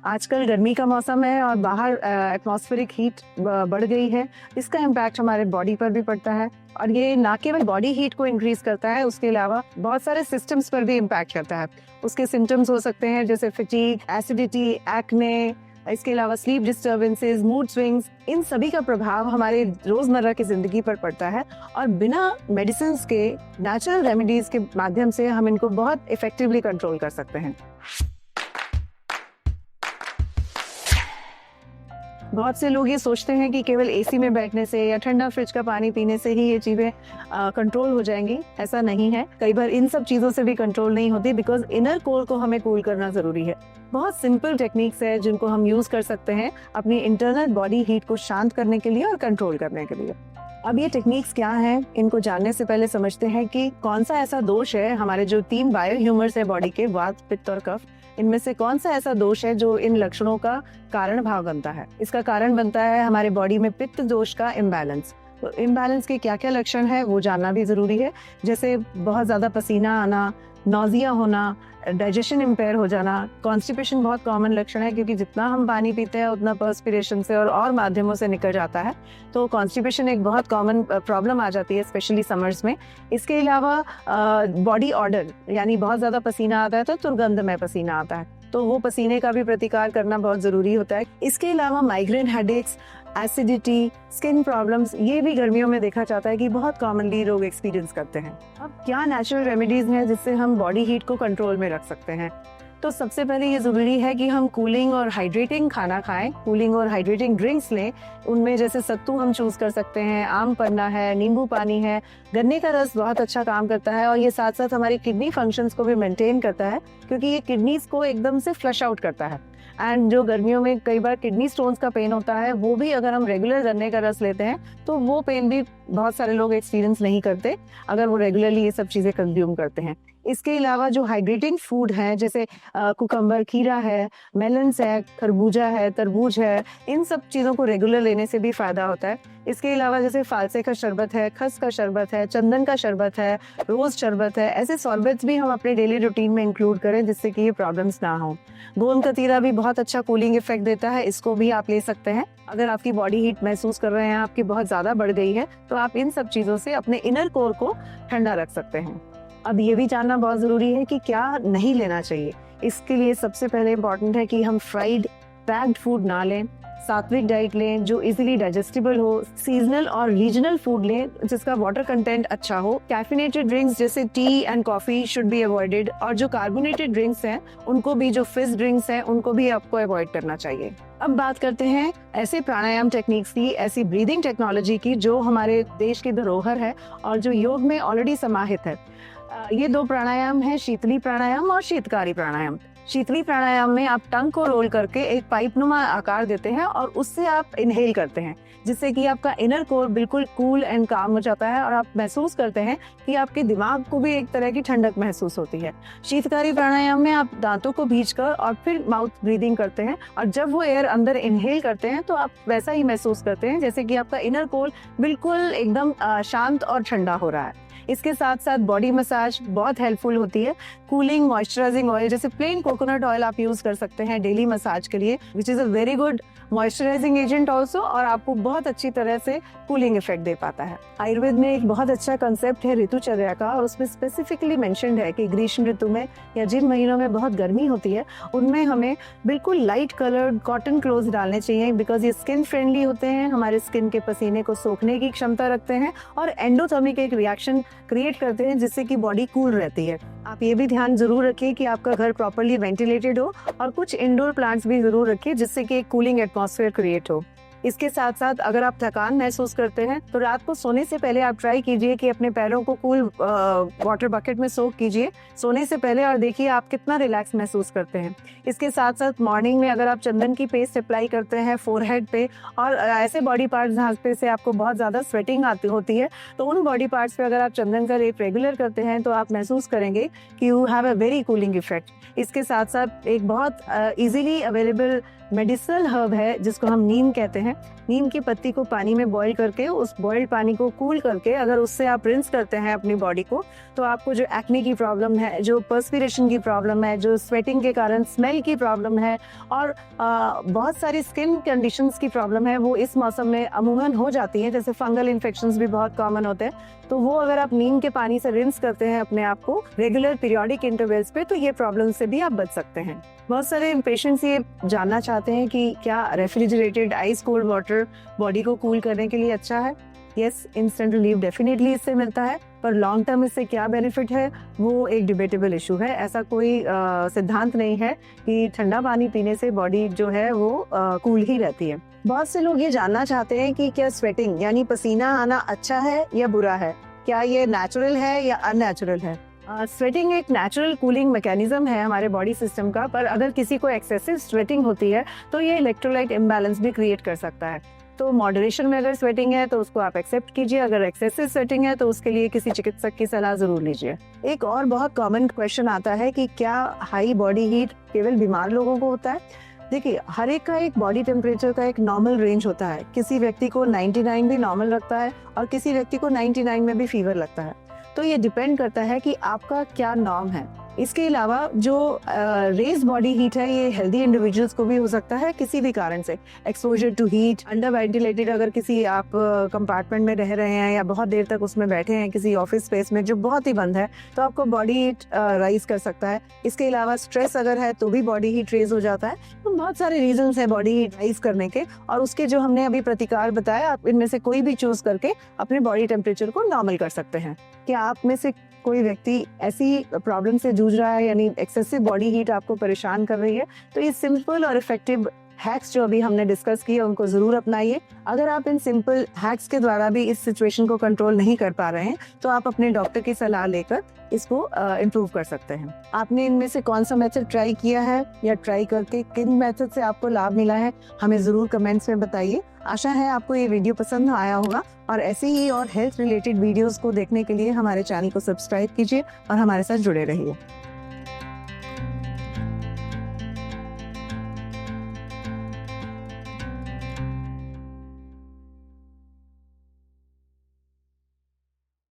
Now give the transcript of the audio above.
आजकल गर्मी का मौसम है और बाहर एटमॉस्फेरिक हीट बढ़ गई है। इसका इम्पैक्ट हमारे बॉडी पर भी पड़ता है और ये ना केवल बॉडी हीट को इंक्रीज करता है, उसके अलावा बहुत सारे सिस्टम्स पर भी इम्पैक्ट करता है। उसके सिम्टम्स हो सकते हैं जैसे फटीग, एसिडिटी, एक्ने, इसके अलावा स्लीप डिस्टर्बेंसेस, मूड स्विंग्स। इन सभी का प्रभाव हमारे रोजमर्रा की जिंदगी पर पड़ता है और बिना मेडिसिन के, नेचुरल रेमेडीज के माध्यम से हम इनको बहुत इफेक्टिवली कंट्रोल कर सकते हैं। बहुत से लोग ये सोचते हैं कि केवल एसी में बैठने से या ठंडा फ्रिज का पानी पीने से ही ये चीजें कंट्रोल हो जाएंगी। ऐसा नहीं है। कई बार इन सब चीजों से भी कंट्रोल नहीं होती, बिकॉज इनर कोर को हमें कूल करना जरूरी है। बहुत सिंपल टेक्निक्स है जिनको हम यूज कर सकते हैं अपनी इंटरनल बॉडी हीट को शांत करने के लिए और कंट्रोल करने के लिए। अब ये टेक्निक्स क्या हैं, इनको जानने से पहले समझते हैं कि कौन सा ऐसा दोष है, हमारे जो 3 बायो ह्यूमर्स है बॉडी के, वात, पित्त और कफ, इनमें से कौन सा ऐसा दोष है जो इन लक्षणों का कारण भाव बनता है। इसका कारण बनता है हमारे बॉडी में पित्त दोष का इम्बैलेंस। तो इम्बैलेंस के क्या क्या लक्षण है वो जानना भी जरूरी है, जैसे बहुत ज्यादा पसीना आना, नॉजिया होना, डाइजेशन इम्पेयर हो जाना। कॉन्स्टिपेशन बहुत कॉमन लक्षण है, क्योंकि जितना हम पानी पीते हैं उतना पर्सपिरेशन से और माध्यमों से निकल जाता है। तो कॉन्स्टिपेशन एक बहुत कॉमन प्रॉब्लम आ जाती है, स्पेशली समर्स में। इसके अलावा बॉडी ऑर्डर, यानी बहुत ज्यादा पसीना आता है तो दुर्गंधमय पसीना आता है, तो वो पसीने का भी प्रतिकार करना बहुत जरूरी होता है। इसके अलावा migraine headaches, acidity, skin problems, ये भी गर्मियों में देखा जाता है कि बहुत कॉमनली लोग एक्सपीरियंस करते हैं। अब क्या नेचुरल रेमेडीज हैं जिससे हम बॉडी हीट को कंट्रोल में रख सकते हैं? तो सबसे पहले ये जरूरी है कि हम कूलिंग और हाइड्रेटिंग खाना खाएं, कूलिंग और हाइड्रेटिंग ड्रिंक्स लें। उनमें जैसे सत्तू हम चूज कर सकते हैं, आम पन्ना है, नींबू पानी है, गन्ने का रस बहुत अच्छा काम करता है और ये साथ साथ हमारी किडनी फंक्शंस को भी मेंटेन करता है, क्योंकि ये किडनीज को एकदम से फ्लश आउट करता है। एंड जो गर्मियों में कई बार किडनी स्टोन्स का पेन होता है, वो भी अगर हम रेगुलर गन्ने का रस लेते हैं तो वो पेन भी बहुत सारे लोग एक्सपीरियंस नहीं करते अगर वो रेगुलरली ये सब चीजें कंज्यूम करते हैं। इसके अलावा जो हाइड्रेटिंग फूड है, जैसे कुकम्बर, खीरा है, मेलन्स है, खरबूजा है, तरबूज है, इन सब चीज़ों को रेगुलर लेने से भी फायदा होता है। इसके अलावा जैसे फालसे का शरबत है, खस का शरबत है, चंदन का शरबत है, रोज शरबत है, ऐसे शरबत्स भी हम अपने डेली रूटीन में इंक्लूड करें जिससे कि ये प्रॉब्लम्स ना हो। गोंद कतीरा भी बहुत अच्छा कूलिंग इफेक्ट देता है, इसको भी आप ले सकते हैं। अगर आपकी बॉडी हीट महसूस कर रहे हैं, आपकी बहुत ज्यादा बढ़ गई है, तो आप इन सब चीजों से अपने इनर कोर को ठंडा रख सकते हैं। अब ये भी जानना बहुत जरूरी है कि क्या नहीं लेना चाहिए। इसके लिए सबसे पहले इम्पोर्टेंट है कि हम फ्राइड, पैक्ड फूड ना लें, सात्विक डाइट लें जो इजीली डाइजेस्टिबल हो, सीजनल और रीजनल फूड लें जिसका वाटर कंटेंट अच्छा हो। कैफिनेटेड ड्रिंक्स जैसे T and coffee should be avoided, और जो कार्बोनेटेड ड्रिंक्स हैं उनको भी, जो फिज ड्रिंक्स हैं उनको भी आपको अवॉइड करना चाहिए। अब बात करते हैं ऐसे प्राणायाम टेक्निक्स की, ऐसी ब्रीदिंग टेक्नोलॉजी की जो हमारे देश की धरोहर है और जो योग में ऑलरेडी समाहित है। ये 2 प्राणायाम है, शीतली प्राणायाम और शीतकारी प्राणायाम। शीतली प्राणायाम में आप टंग को रोल करके एक पाइप नुमा आकार देते हैं और उससे आप इनहेल करते हैं, जिससे कि आपका इनर कोर बिल्कुल कूल एंड काम हो जाता है और आप महसूस करते हैं कि आपके दिमाग को भी एक तरह की ठंडक महसूस होती है। शीतकारी प्राणायाम में आप दांतों को भींचकर और फिर माउथ ब्रीदिंग करते हैं, और जब वो एयर अंदर इनहेल करते हैं तो आप वैसा ही महसूस करते हैं जैसे कि आपका इनर कोर बिल्कुल एकदम शांत और ठंडा हो रहा है। इसके साथ साथ बॉडी मसाज बहुत हेल्पफुल होती है। कूलिंग मॉइस्चराइजिंग ऑयल जैसे प्लेन कोकोनट ऑयल आप यूज कर सकते हैं डेली मसाज के लिए, which is a very good moisturising agent also, और आपको बहुत अच्छी तरह से कूलिंग इफेक्ट दे पाता है। आयुर्वेद में एक बहुत अच्छा कंसेप्ट है ऋतुचर्या का, और उसमें स्पेसिफिकली मेंशन्ड है कि ग्रीष्म ऋतु में या जिन महीनों में बहुत गर्मी होती है उनमें हमें बिल्कुल लाइट कलर्ड कॉटन क्लोथ्स डालने चाहिए, बिकॉज ये स्किन फ्रेंडली होते हैं, हमारे स्किन के पसीने को सोखने की क्षमता रखते हैं और एंडोथर्मिक एक रिएक्शन क्रिएट करते हैं जिससे कि बॉडी कूल रहती है। आप ये भी ध्यान जरूर रखिए कि आपका घर प्रॉपर्ली वेंटिलेटेड हो, और कुछ इंडोर प्लांट्स भी जरूर रखिए जिससे कि एक कूलिंग एटमॉस्फेयर क्रिएट हो। इसके साथ साथ अगर आप थकान महसूस करते हैं तो रात को सोने से पहले आप ट्राई कीजिए कि अपने पैरों को कूल वाटर बकेट में सोक कीजिए सोने से पहले, और देखिए आप कितना रिलैक्स महसूस करते हैं। इसके साथ साथ मॉर्निंग में अगर आप चंदन की पेस्ट अप्लाई करते हैं फोरहेड पे और ऐसे बॉडी पार्ट्स जहाँ पे से आपको बहुत ज़्यादा स्वेटिंग होती है, तो उन बॉडी पार्ट्स पे अगर आप चंदन का लेप रेगुलर करते हैं तो आप महसूस करेंगे कि you have a very cooling effect. इसके साथ साथ एक बहुत इजीली अवेलेबल मेडिसिनल हर्ब है जिसको हम नीम कहते हैं, हैं। नीम की पत्ती को पानी में बॉईल करके, उस बॉइल्ड पानी को कूल करके अगर उससे आप रिंस करते हैं अपनी बॉडी को, तो आपको जो एक्ने की प्रॉब्लम है, जो पर्सपिरेशन की प्रॉब्लम है, जो स्वेटिंग के कारण स्मेल की प्रॉब्लम है और बहुत सारी स्किन कंडीशंस की प्रॉब्लम है, वो इस मौसम में अमूमन हो जाती है। जैसे फंगल इन्फेक्शंस भी बहुत कॉमन होते हैं, तो वो अगर आप नीम के पानी से रिंस करते हैं अपने आप को रेगुलर पीरियोडिक इंटरवल्स पे, तो ये प्रॉब्लम से भी आप बच सकते हैं। बहुत सारे पेशेंट्स ये जानना चाहते हैं कि क्या refrigerated ice cold water body को कूल करने के लिए अच्छा है। यस, इंस्टेंट रिलीफ डेफिनेटली इससे मिलता है, पर लॉन्ग टर्म इससे क्या बेनिफिट है वो एक डिबेटेबल इशू है। ऐसा कोई सिद्धांत नहीं है कि ठंडा पानी पीने से बॉडी जो है वो कूल ही रहती है। बहुत से लोग ये जानना चाहते हैं कि क्या स्वेटिंग यानी पसीना आना अच्छा है या बुरा है, क्या ये नेचुरल है या अननेचुरल है। स्वेटिंग एक नेचुरल कूलिंग मैकेनिज्म है हमारे बॉडी सिस्टम का, पर अगर किसी को एक्सेसिव स्वेटिंग होती है तो ये इलेक्ट्रोलाइट इम्बैलेंस भी क्रिएट कर सकता है। तो मॉडरेशन में अगर स्वेटिंग है तो उसको आप एक्सेप्ट कीजिए, अगर एक्सेसिव स्वेटिंग है तो उसके लिए किसी चिकित्सक की सलाह जरूर लीजिए। एक और बहुत कॉमन क्वेश्चन आता है कि क्या हाई बॉडी हीट केवल बीमार लोगों को होता है। देखिए, हर एक का एक बॉडी टेम्परेचर का एक नॉर्मल रेंज होता है। किसी व्यक्ति को 99 भी नॉर्मल लगता है और किसी व्यक्ति को 99 में भी फीवर लगता है। तो ये डिपेंड करता है कि आपका क्या नॉर्म है। इसके अलावा जो रेज बॉडी हीट है, ये हेल्दी इंडिविजुअल्स को भी हो सकता है किसी भी कारण से। Exposure to heat, under ventilated, अगर किसी आप कंपार्टमेंट में रह रहे हैं या बहुत देर तक उसमें बैठे हैं किसी ऑफिस स्पेस में जो बहुत ही बंद है, तो आपको बॉडी हीट राइज कर सकता है। इसके अलावा स्ट्रेस अगर है तो भी बॉडी हीट रेज हो जाता है। तो बहुत सारे रीजंस है बॉडी हीट राइज करने के, और उसके जो हमने अभी प्रतिकार बताया, आप इनमें से कोई भी चूज करके अपने बॉडी टेम्परेचर को नॉर्मल कर सकते हैं। क्या आप में से कोई व्यक्ति ऐसी प्रॉब्लम से जूझ रहा है, यानी एक्सेसिव बॉडी हीट आपको परेशान कर रही है, तो ये सिंपल और इफेक्टिव हैक्स जो अभी हमने डिस्कस किए उनको जरूर अपनाइए। अगर आप इन सिंपल हैक्स के द्वारा भी इस सिचुएशन को कंट्रोल नहीं कर पा रहे हैं, तो आप अपने डॉक्टर की सलाह लेकर इसको इम्प्रूव कर सकते हैं। आपने इनमें से कौन सा मेथड ट्राई किया है या ट्राई करके किन मेथड से आपको लाभ मिला है, हमें जरूर कमेंट्स में बताइए। आशा है आपको ये वीडियो पसंद आया होगा, और ऐसे ही और हेल्थ रिलेटेड वीडियोस को देखने के लिए हमारे चैनल को सब्सक्राइब कीजिए और हमारे साथ जुड़े रहिए।